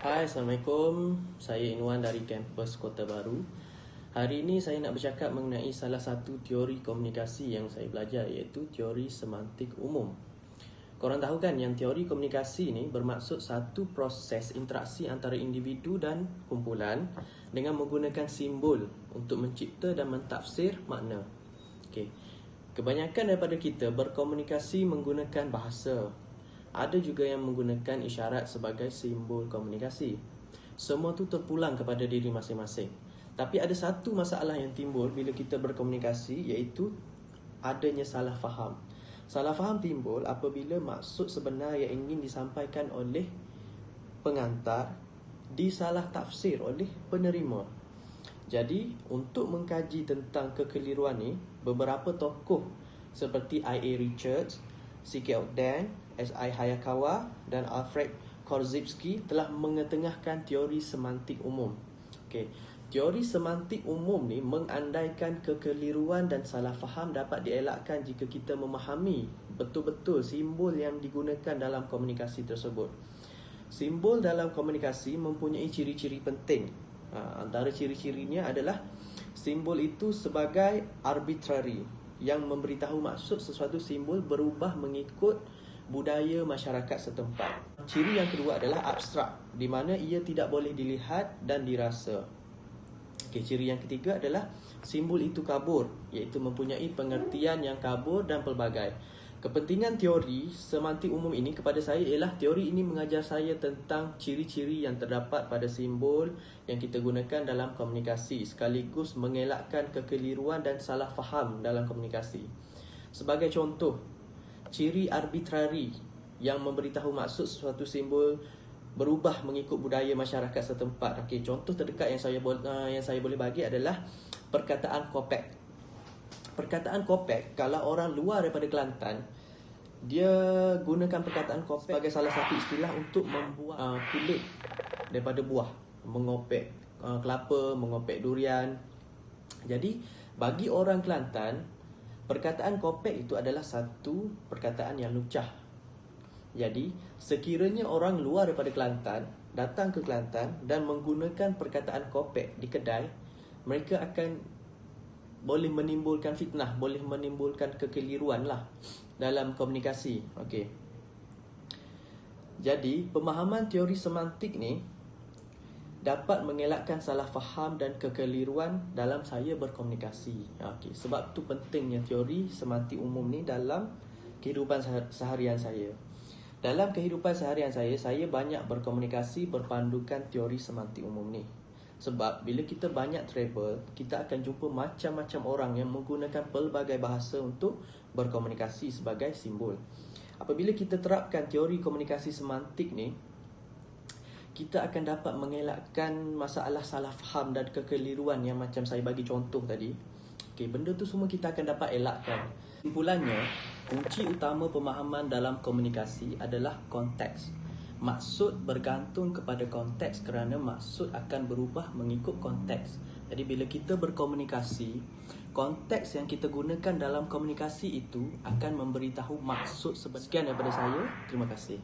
Hai, Assalamualaikum. Saya Inwan dari kampus Kota Baru. Hari ini saya nak bercakap mengenai salah satu teori komunikasi yang saya belajar, iaitu teori semantik umum. Korang tahu kan yang teori komunikasi ni bermaksud satu proses interaksi antara individu dan kumpulan dengan menggunakan simbol untuk mencipta dan mentafsir makna. Okey. Kebanyakan daripada kita berkomunikasi menggunakan bahasa. Ada juga yang menggunakan isyarat sebagai simbol komunikasi. Semua tu terpulang kepada diri masing-masing. Tapi ada satu masalah yang timbul bila kita berkomunikasi, iaitu adanya salah faham. Salah faham timbul apabila maksud sebenar yang ingin disampaikan oleh pengantar disalah tafsir oleh penerima. Jadi, untuk mengkaji tentang kekeliruan ni, beberapa tokoh seperti I.A. Richards, C.K. Ogden, S.I. Hayakawa dan Alfred Korzybski telah mengetengahkan teori semantik umum. Okey, teori semantik umum ni mengandaikan kekeliruan dan salah faham dapat dielakkan jika kita memahami betul-betul simbol yang digunakan dalam komunikasi tersebut. Simbol dalam komunikasi mempunyai ciri-ciri penting. Antara ciri-cirinya adalah simbol itu sebagai arbitrary, yang memberitahu maksud sesuatu simbol berubah mengikut budaya masyarakat setempat. Ciri yang kedua adalah abstrak, di mana ia tidak boleh dilihat dan dirasa. Ciri yang ketiga adalah simbol itu kabur, iaitu mempunyai pengertian yang kabur dan pelbagai. Kepentingan teori semantik umum ini kepada saya ialah teori ini mengajar saya tentang ciri-ciri yang terdapat pada simbol yang kita gunakan dalam komunikasi, sekaligus mengelakkan kekeliruan dan salah faham dalam komunikasi. Sebagai contoh, ciri arbitrary yang memberitahu maksud sesuatu simbol berubah mengikut budaya masyarakat setempat. Okey, contoh terdekat yang saya boleh bagi adalah perkataan kopek. Perkataan kopek, kalau orang luar daripada Kelantan, dia gunakan perkataan kopek sebagai salah satu istilah untuk membuat kulit daripada buah, mengopek kelapa, mengopek durian. Jadi, bagi orang Kelantan, perkataan kopek itu adalah satu perkataan yang lucah. Jadi, sekiranya orang luar daripada Kelantan datang ke Kelantan dan menggunakan perkataan kopek di kedai, mereka akan boleh menimbulkan fitnah, boleh menimbulkan kekeliruan lah dalam komunikasi. Okey. Jadi, pemahaman teori semantik ni dapat mengelakkan salah faham dan kekeliruan dalam saya berkomunikasi. Okey, sebab tu pentingnya teori semantik umum ni dalam kehidupan seharian saya. Dalam kehidupan seharian saya banyak berkomunikasi berpandukan teori semantik umum ni. Sebab bila kita banyak travel, kita akan jumpa macam-macam orang yang menggunakan pelbagai bahasa untuk berkomunikasi sebagai simbol. Apabila kita terapkan teori komunikasi semantik ni, kita akan dapat mengelakkan masalah salah faham dan kekeliruan yang macam saya bagi contoh tadi. Okey, benda tu semua kita akan dapat elakkan. Kesimpulannya, kunci utama pemahaman dalam komunikasi adalah konteks. Maksud bergantung kepada konteks kerana maksud akan berubah mengikut konteks. Jadi bila kita berkomunikasi, konteks yang kita gunakan dalam komunikasi itu akan memberitahu maksud sebenar. Sekian daripada saya. Terima kasih.